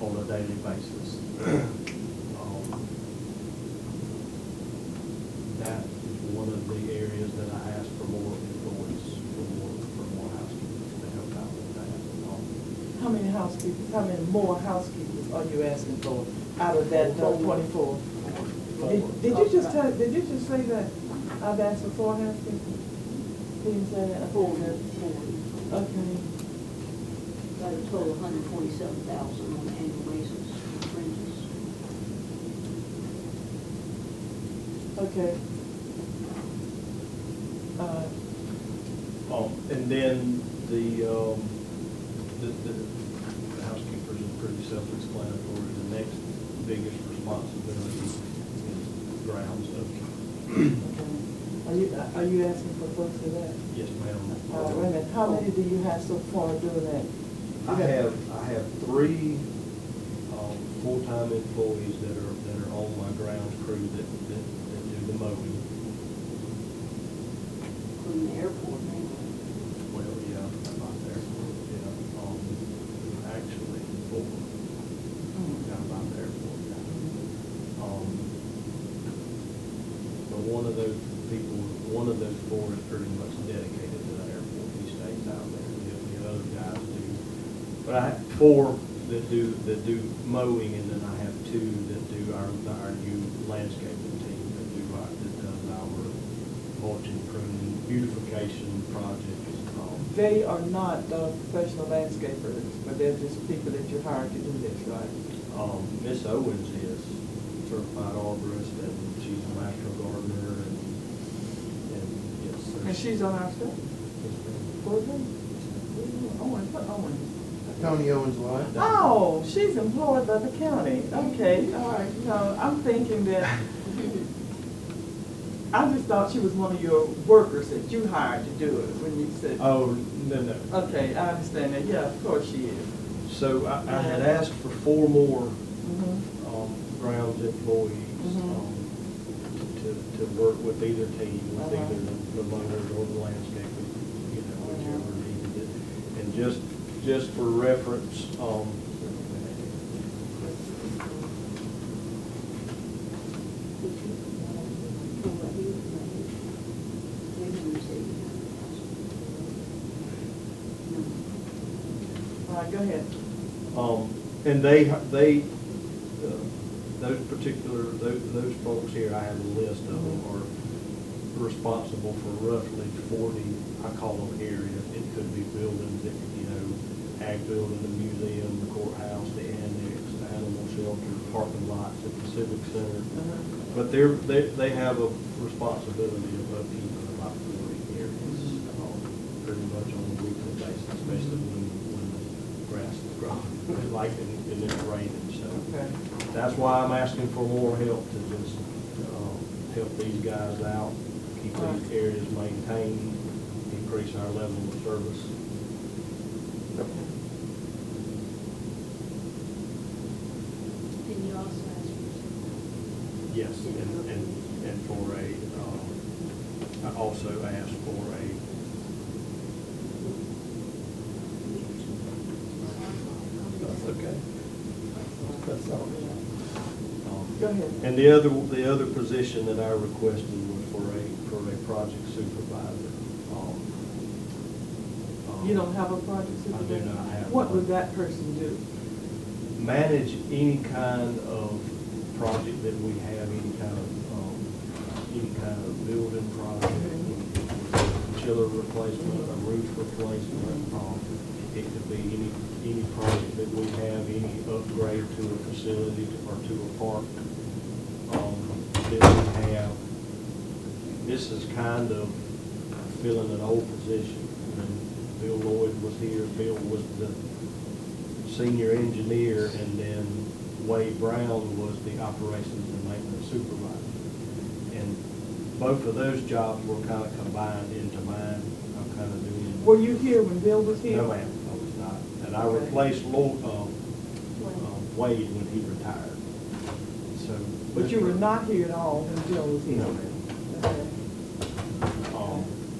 on a daily basis. That is one of the areas that I ask for more employees, for more housekeepers to help out with that. How many housekeepers, how many more housekeepers are you asking for out of that 24? Did you just say that I've asked for 4 housekeepers? Didn't say that? 4. Okay. Got a total of 127,000 on an annual basis for fringes. Okay. And then the housekeepers is pretty self-explanatory. The next biggest responsibility is grounds upkeep. Okay. Are you asking for close to that? Yes, ma'am. Wait a minute, how many do you have so far doing that? I have 3 full-time employees that are on my grounds crew that do the mowing. From the airport, maybe. Well, yeah, about there. Yeah, actually 4. Down about there 4. But one of those 4 is pretty much dedicated to the airport. He stays out there. The other guys do. But I have 4 that do mowing, and then I have 2 that do our new landscaping team that does our mulching, pruning, beautification projects. They are not professional landscapers, but they're just people that you hire to do this, right? Miss Owens is certified arborist, and she's a master gardener, and yes. And she's on our staff? Owen, what Owen? Tony Owens' wife. Oh, she's employed by the county. Okay, all right. No, I'm thinking that, I just thought she was one of your workers that you hired to do it when you said. Oh, no. Okay, I understand that. Yeah, of course she is. So I had asked for 4 more Mm-hmm. grounds employees to work with either team, with either the mowers or the landscaping, whichever needed it. And just just for reference, All right, go ahead. and those particular, those folks here, I have a list of them, are responsible for roughly 40, I call them areas. It could be buildings, that, ag building, the museum, the courthouse, the annex, the animal shelter, parking lots at the civic center. But they have a responsibility of upkeeping about 40 areas, pretty much on a weekly basis, especially when the grass is growing, like in this raining. So Okay. that's why I'm asking for more help to just help these guys out, keep these areas maintained, increase our level of service. Can you also ask for? Yes, and for a, I also asked for a, that's okay. That's all. Go ahead. And the other position that I requested was for a project supervisor. You don't have a project I supervisor? do not have What one. would that person do? Manage any kind of project that we have, any kind of building project, chiller replacement, a roof replacement. It could be any project that we have, any upgrade to a facility or to a park that we have. This is kind of filling an old position. When Bill Lloyd was here, Bill was the senior engineer, and then Wade Brown was the operations and maintenance supervisor. And both of those jobs were kind of combined into mine. I'm kind of doing. Were you here when Bill was here? No, ma'am, I was not. And I replaced Wade when he retired. So. But you were not here at all when Bill was here? No, ma'am. Okay.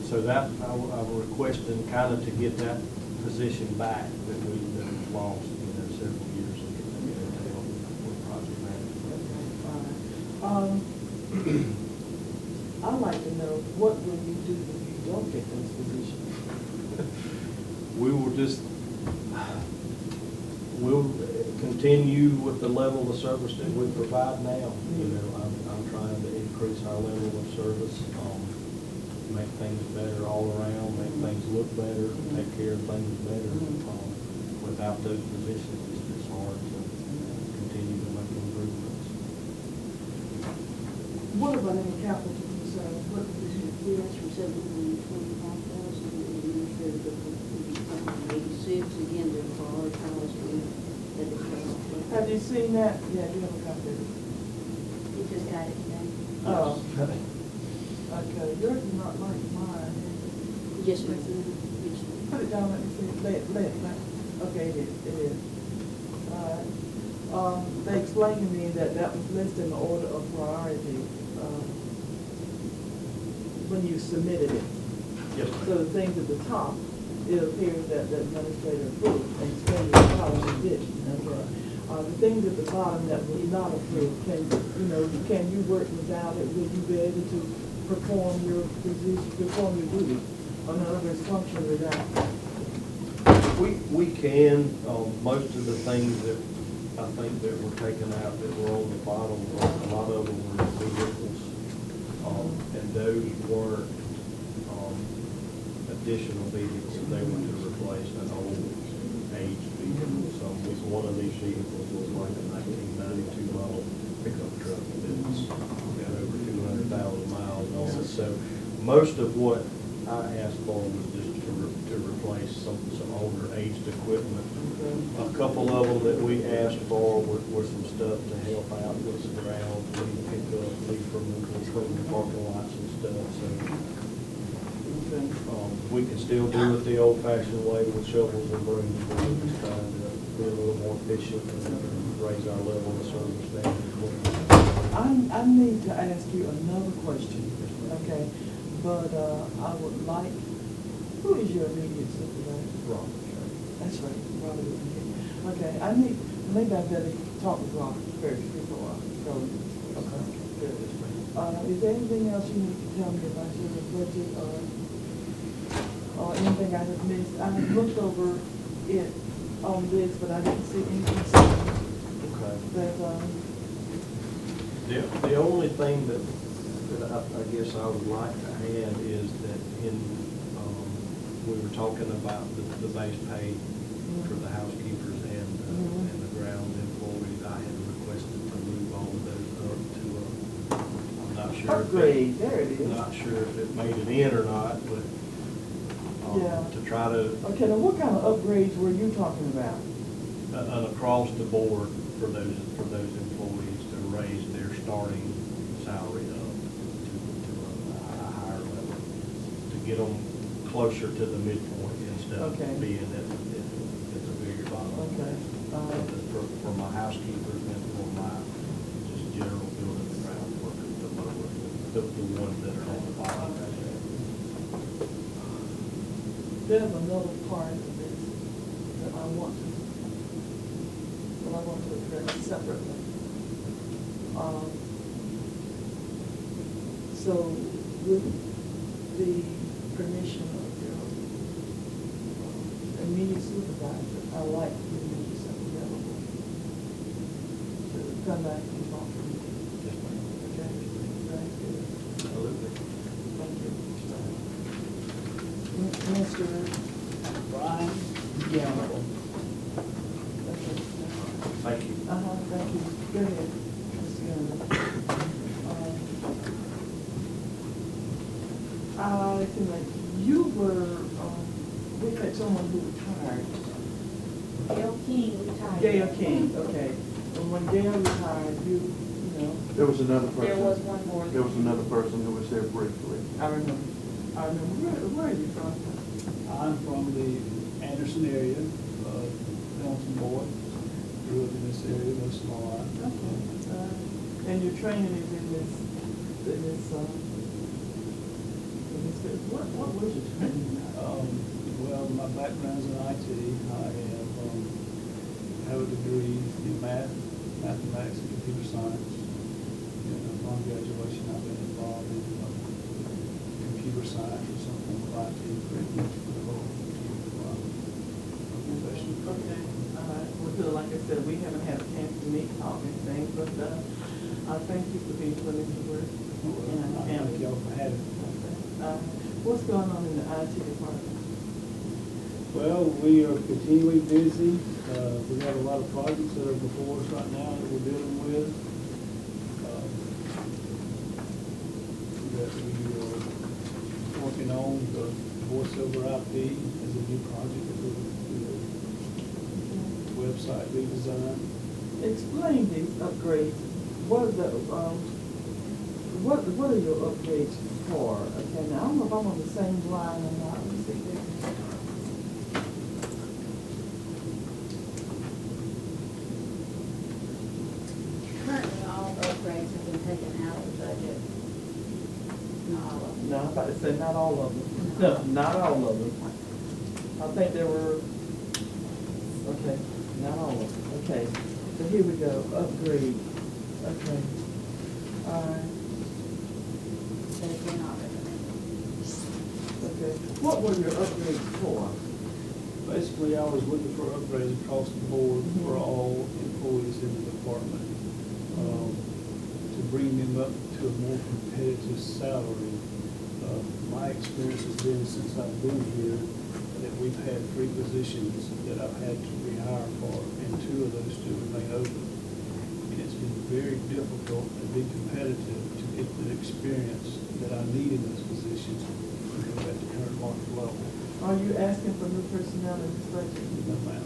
So that, I'm requesting kind of to get that position back that we lost, several years ago, to help with project management. I'd like to know, what will you do if you don't get this position? We will we'll continue with the level of service that we provide now. I'm trying to increase our level of service, make things better all around, make things look better, take care of things better. Without those positions, it's hard to continue to make improvements. What about any capital concerns? What position? We asked for $725,000, and the administrator got $86. Again, they're prioritized with that is cut off. Have you seen that? Yeah, you haven't got that. You just got it today. Oh. Okay, yours is not like mine. Yes, ma'am. Yes, ma'am. Put it down, let me see, lay it back. Okay, it is. All right. They explained to me that was listed in the order of priority, when you submitted it. Yes, ma'am. So the things at the top, it appears that the administrator approved, and explained the policy didn't, okay? The things at the bottom that was not approved, can you work without it? Will you be able to perform your position, perform your duty, or in other words, function without? We can, most of the things that I think that were taken out that were on the bottom, a lot of them were vehicles. And those weren't, additional vehicles, they were to replace an old aged vehicle. So one of these vehicles was like a 1992 model pickup truck that's got over 200,000 miles on it. So most of what I asked for was just to replace some older aged equipment. A couple of them that we asked for were some stuff to help out with the ground, leaf pickup, leaf removal, clean the parking lots and stuff. So we can still do it the old-fashioned way with shovels and brooms, but we're just trying to be a little more efficient and raise our level of service down as well. I need to ask you another question, okay? But I would like, who is your immediate supervisor? Robert, That's right, Bobby wasn't here. Okay, maybe I better talk with Rob first before I go. Okay, good. Is there anything else you need to tell me about your budget or anything I have missed? I have looked over it on this, but I didn't see anything Okay. that, The only thing that I guess I would like to add is that we were talking about the base pay for the housekeepers and the ground employees. I had requested to move all of those up to, I'm not sure. upgrade, there it is. Not sure if it made it in or not, but Yeah. to try to, Okay, now what kind of upgrades were you talking about? an across the board for those employees to raise their starting salary up to a higher level, to get them closer to the midpoint instead of Okay. being at the very bottom. Okay. For my housekeepers and for my just general building and ground workers, the ones that are on the bottom. There's another part of this that I want to address separately. So with the permission of your immediate supervisor, I like to make yourself available to come back and talk to me. Okay? Very good. Absolutely. Thank you. Mr. Brian Gamble. Okay. Thank you. Thank you. Go ahead. Mr. Gunner. I think like you were, we had someone who retired. Gail King retired. Gail King, okay. And when Gail retired, you know. There was another person. There was one more. There was another person who was there briefly. I remember. Where are you from? I'm from the Anderson area, Hamilton boy. Grew up in this area most of my life. Okay. And your training is in this, what was your training? Well, my background's in IT. I have a degree in mathematics and computer science. And upon graduation, I've been involved in computer science or something with IT pretty much for the whole profession. Okay. Well, like I said, we haven't had a chance to meet, talk anything, but I thank you for being willing to work. I thank y'all for having me. What's going on in the IT department? Well, we are continually busy. We have a lot of projects that are before us right now that we're dealing with. That we are working on. The voice over IP is a new project that we're doing. Website redesign. Explain these upgrades. What are your upgrades for? Okay, now I don't know if I'm on the same line or not. Let me see there. Currently, all upgrades have been taken out of the budget. Not all of them. No, I'm about to say not all of them. No, not all of them. I think there were, okay, not all of them. Okay, so here we go, upgrade. Okay. All right. They've been all recommended. Okay. What were your upgrades for? Basically, I was looking for upgrades across the board for all employees in the department, to bring them up to a more competitive salary. My experience has been since I've been here that we've had 3 positions that I've had to rehire for, and 2 of those still remain open. And it's been very difficult to be competitive to get the experience that I need in those positions to go at the current market level. Are you asking for new personnel in this budget? No, ma'am.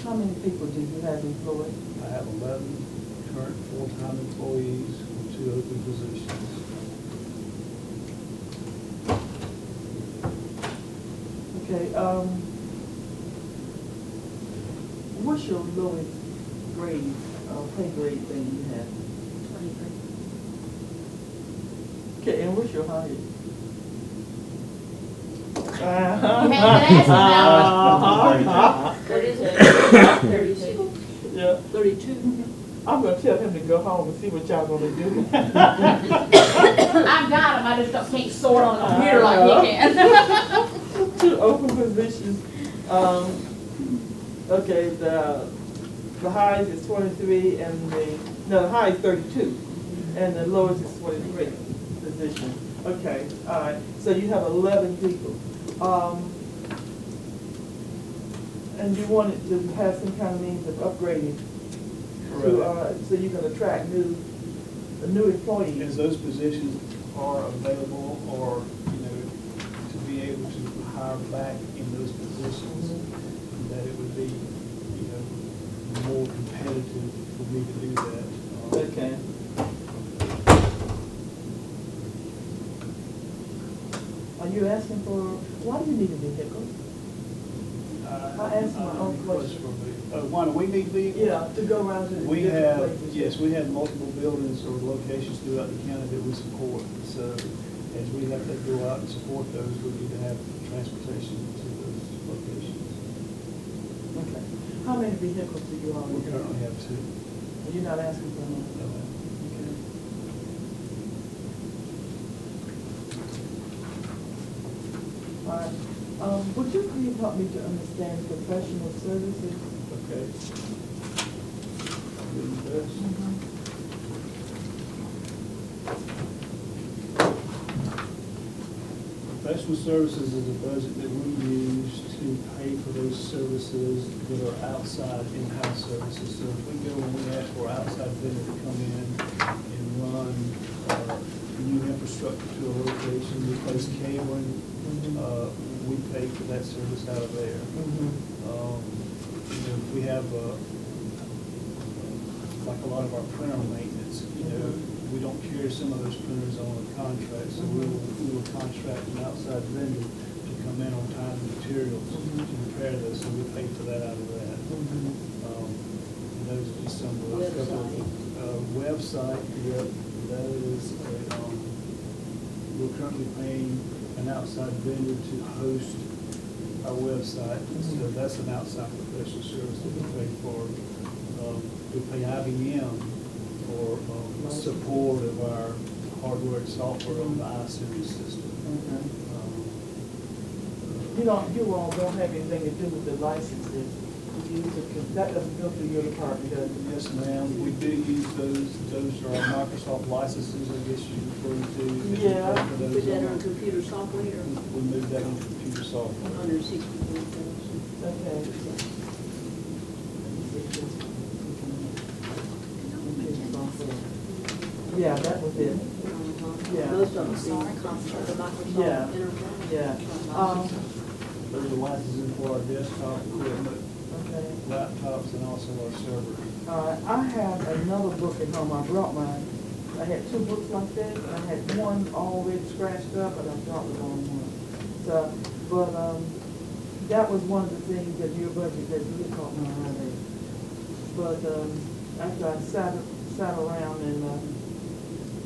How many people do you have employed? I have 11 current full-time employees and 2 open positions. Okay, what's your lowest grade, pay grade thing you have? 23. Okay, and what's your highest? What is it? 36? Yeah. 32? I'm gonna tell him to go home and see what y'all gonna do. I've got them, I just can't sort on the computer like he can. 2 open positions. Okay, the highest is 23 and the high is 32 and the lowest is 23 position. Okay, all right, so you have 11 people. And you wanted to have some kind of means of upgrading to, so you can attract new employees. As those positions are available, or, you know, to be able to hire back in those positions, that it would be, you know, more competitive for me to do that. Okay. Are you asking for, why do you need a vehicle? I asked my own question. Why do we need vehicles? Yeah, to go around to the We different have, places. yes, we have multiple buildings or locations throughout the county that we support. So as we have to go out and support those, we need to have transportation to those locations. Okay. How many vehicles do you We already have? currently have 2. You're not asking for one? No, ma'am. Okay. All right. Would you please help me to understand professional services? Okay. Do your best. Professional services is a budget that we use to pay for those services that are outside in-house services. So if we go and we ask for outside vendor to come in and run new infrastructure to a location, replace cabling, we pay for that service out of there. You know, if we have, like a lot of our printer maintenance, you know, we don't carry some of those printers on a contract, so we will contract an outside vendor to come in on time and materials to repair those, so we pay for that out of that. And those are just some of the website, yep, that is, we're currently paying an outside vendor to host our website, so that's an outside professional service that we pay for. We pay IBM for support of our hardware and software on the iSeries system. You all don't have anything to do with the licenses. That doesn't go through your department, does it? Yes, ma'am, we do use those. Those are our Microsoft licenses, I guess you refer to. Yeah. Put that on computer software, We moved that on computer software. 164,000. Okay. Yeah, that was it. Yeah. Most of them are contract, the Microsoft Yeah. Enterprise. Yeah. Those are licenses for our desktop equipment, Okay. laptops, and also our server. I have another book at home. I brought mine. I had 2 books like this. I had one already scratched up, and I brought the wrong one. So, but that was one of the things that your budget that you caught my eye. But after I sat around and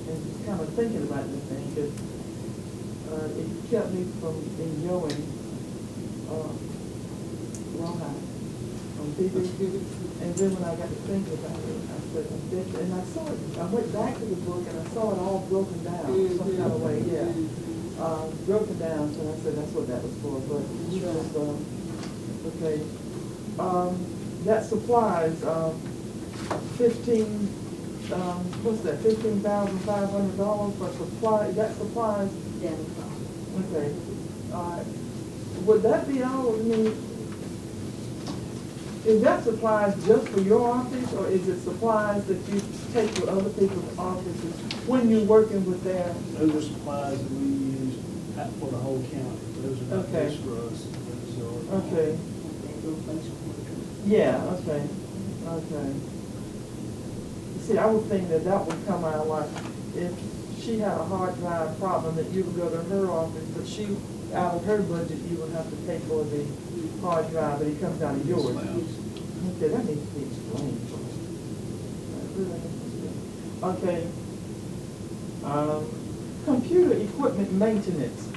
just kind of thinking about this thing, because it kept me from enjoying Rawhide on TV. And then when I got to thinking about it, I said, and I saw it, I went back to the book and I saw it all broken down some kind of way, yeah. Broken down, so I said that's what that was for, but it was, okay. That supplies, 15, what's that, $15,500 for supply, that supplies, Yeah. okay. Would that be all, I mean, is that supplies just for your office, or is it supplies that you take to other people's offices when you're working with their? Those are supplies that we use for the whole county. Those are not Okay. just for us. Those are. Okay, yeah, okay, okay. See, I was thinking that would come out like, if she had a hard drive problem, that you would go to her office, but she, out of her budget, you would have to pay for the hard drive, but it comes out of yours. Yes, ma'am. Okay, that needs to be explained. Okay. Computer equipment maintenance.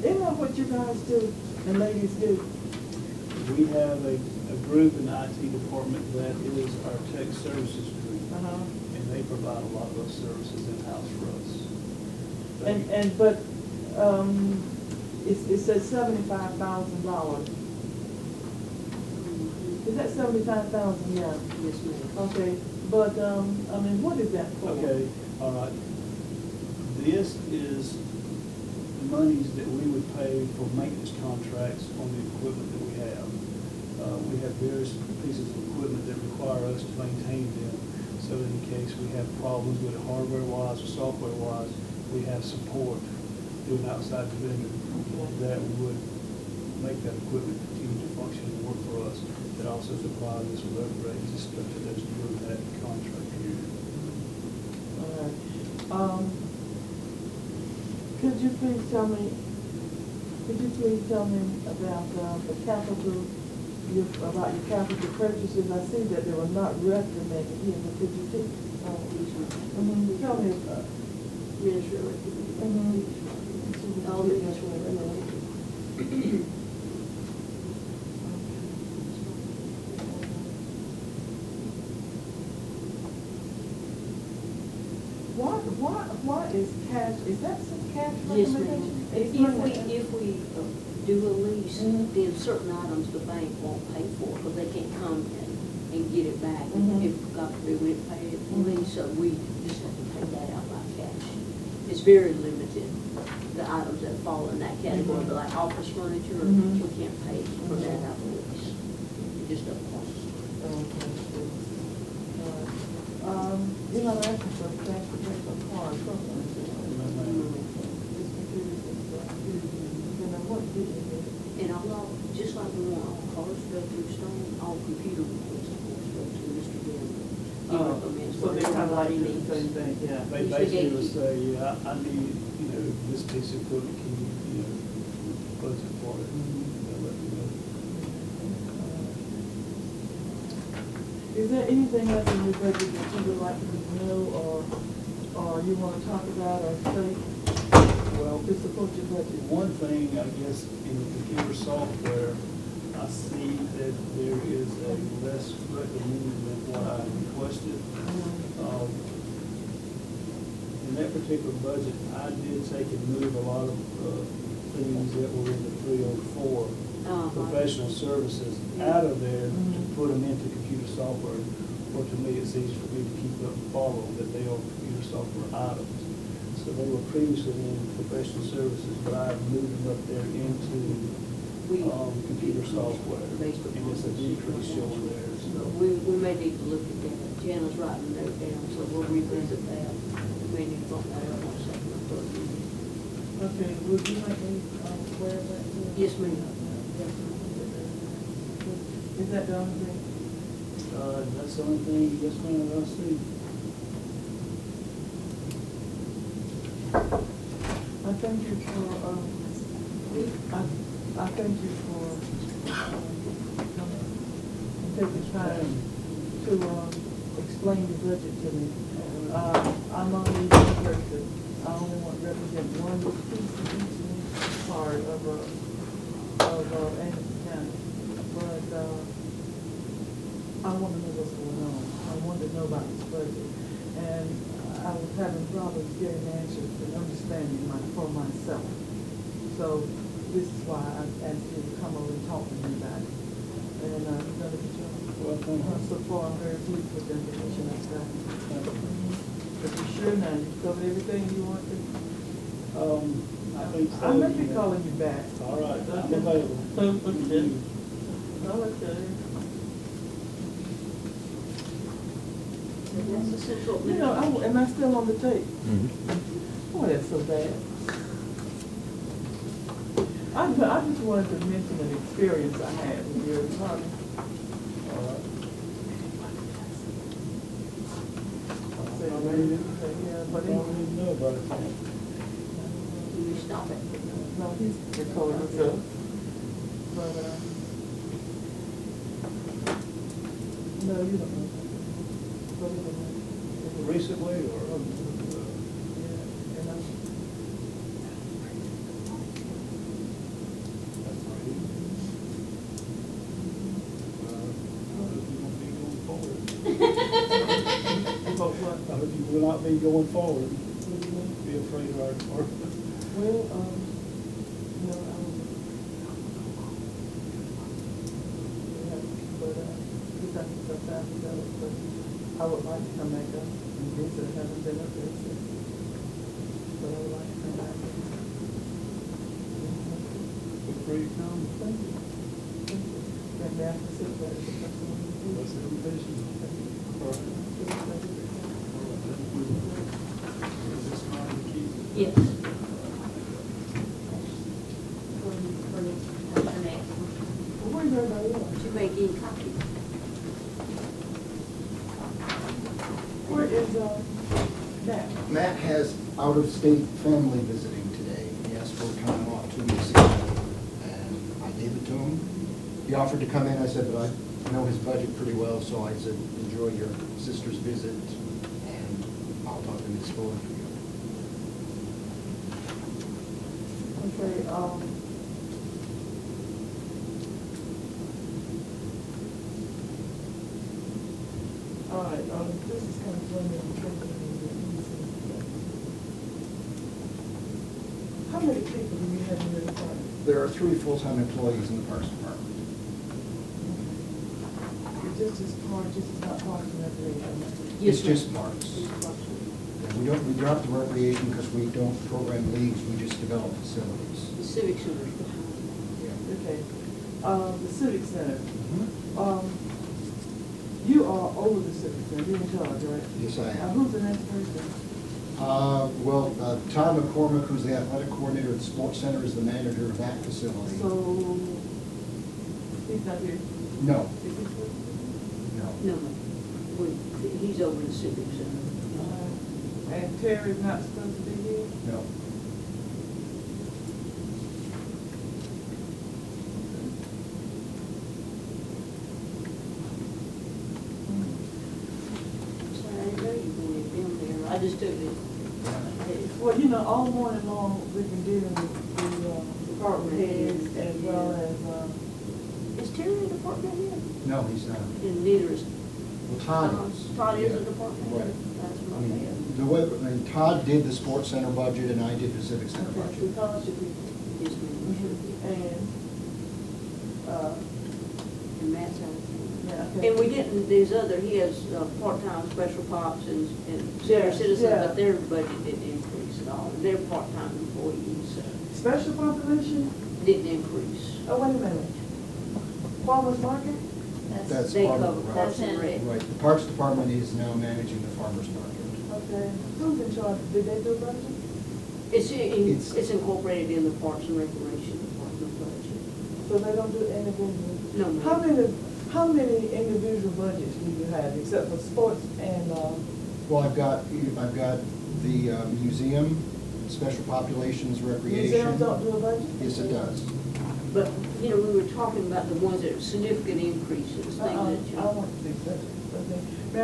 Isn't that what you guys do and ladies do? We have a group in the IT department that is our tech services group. Uh-huh. And they provide a lot of those services in-house for us. But it says $75,000. Is that 75,000? Yeah. Yes, ma'am. Okay, but, I mean, what is that for? Okay, all right. This is monies that we would pay for maintenance contracts on the equipment that we have. We have various pieces of equipment that require us to maintain them. So in case we have problems with it hardware-wise or software-wise, we have support through an outside vendor that would make that equipment continue to function and work for us. That also supplies us with upgrades and stuff that is during that contract period. All right. Could you please tell me about the capital, about your capital purchases? I see that they were not recommended here, but could you tell me about? Minister all the What is cash, is that some cash Yes, recommendation? ma'am. If we do a lease, Mhm. then certain items the bank won't pay for, because they can't come and get it back. Mhm. If, God forbid, we didn't pay it for Mhm. lease, so we just have to pay that out by cash. It's very limited, the items that fall in that category, Mhm. but like office furniture, Mhm. we can't pay for that out of lease. It just doesn't cost. You're not asking for transportation of cars, something. And all, just like the one, all cars go through Stone, all computer reports, of course, go to Mr. Denver. He recommends So they kind of like what do the everybody same needs. thing, yeah. They basically will say, yeah, I need, this piece of equipment, can you, budget for it? They'll let me know. Is there anything else in your budget that you would like to know, or you want to talk about, or say, Well, to support your budget? one thing, I guess, in the computer software, I see that there is a less recommended than what I requested. In that particular budget, I did take and move a lot of things that were in the 304 professional services out of there to put them into computer software. Or to me, it's easy for me to keep up and follow that they are computer software items. So they were previously in professional services, but I've moved them up there into computer software. And it's a decrease showing there, so. We may need to look at that. Jana's writing a note down, so we'll revisit that. We may need to bump that up one second. Okay, would you like me aware of that too? Yes, ma'am. Is that the only thing? That's the only thing, yes, ma'am, I see. I thank you for, I thank you for, taking time to, explain the budget to me. I'm only one person, I only want to represent one piece of each part of Anderson County. But, I want to know what's going on. I want to know about this budget. And I was having problems getting answers and understanding for myself. So this is why I asked you to come over and talk to me about it. And I'm going to get your support very pleased with the information I got. But you sure now, you covered everything you want to? I think so. I may be calling you back. All right, I'm available. Okay. Okay. That's the central. You know, am I still on the tape? Oh, that's so bad. I just wanted to mention an experience I had with your department. All right. Yeah, but I don't even know about it. You stop it. no, he's recording himself. But, no, you don't know. But anyway. Recently, or? Yeah, and I hope you will not be going forward. Be afraid of our department. Well, you know, I think sometimes it does, but I would like to come back up and visit, I haven't been up there since. But I would like to come back. Feel free to come. Thank you. Thank you. And may I consider that as a personal meeting? That's the invitation. All right. Is this mine to keep? Yes. Where's everybody else? To make any copy. Where is, Matt? Matt has out-of-state family visiting today. He asked for time off 2 weeks ago, and I gave it to him. He offered to come in, I said, but I know his budget pretty well, so I said, enjoy your sister's visit, and I'll talk to Ms. Fuller for you. Okay, all right, this is kind of funny. How many people do you have in your department? There are 3 full-time employees in the Parks Department. Just as part, just as not part of recreation. Yes, It's ma'am. just parks. We dropped the recreation because we don't program leagues, we just develop facilities. The Civic Center's behind. Okay, the Civic Center, Mhm. you are over the Civic Center, you're in charge, right? Yes, I am. Who's the next person? Tom McCormick, who's the athletic coordinator at the Sports Center, is the manager of that facility. So, he's not here? No, Is he here? no. No, ma'am. He's over the Civic Center. And Terry's not supposed to be here? No. Sorry, I didn't know you were down there. I just took it. Well, you know, all morning long, we've been dealing with the department heads as well as, Is Terry a department head? No, he's not. And neither is Well, Todd is. Todd is a Yeah. department head? Right. That's I my mean, bad. the way, Todd did the Sports Center budget and I did the Civic Center okay, budget. because should be, Yes, ma'am. And Matt's out. yeah, okay. And we didn't, there's other, he has part-time special pops and senior Yeah, citizens, yeah. but their budget didn't increase at all. They're part-time employees, so Special population? didn't increase. Oh, wait a minute. Farmers market? That's They part of- cover right. Parks and Rec. Right, the Parks Department is now managing the farmer's market. Okay, who's in charge? Did they do a budget? It's incorporated in the Parks and Recreation Department budget. So they don't do individual? No, ma'am. How many individual budgets do you have, except for sports and, Well, I've got the museum, special populations, recreation. museums don't do a budget? Yes, it does. But, you know, we were talking about the ones that are significant increases, things that you. I want to see budget, okay. May I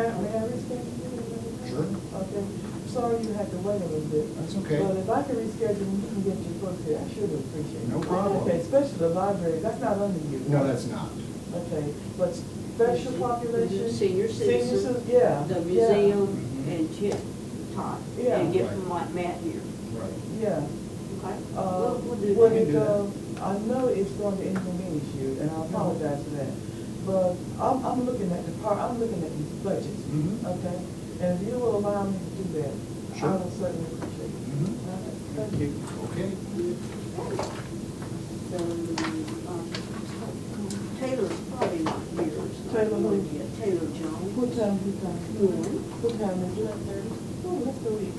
reschedule you? Sure. Okay, sorry you had to wait a little bit. That's okay. But if I can reschedule, you can get your folks here, I sure would appreciate it. No problem. Okay, especially the library, that's not under you. No, that's not. Okay, but special population? Senior citizen, Yeah. the yeah, museum, Mhm. and Chip, Todd. Yeah. And get Right. from like Matt here, Right. Yeah. okay? We'll do Would that. it, do that. I know it's going to inconvenience you, and I apologize for that, but I'm looking at I'm looking at these budgets, Mhm. okay? And if you will allow me to do that, Sure. I will certainly appreciate it. Mhm. All right, thank you. Okay. So, Taylor's probably not here. It's not Taylor who? going yet. Taylor Jones. What time? One. What time is it? 11:30. Oh, that's the week.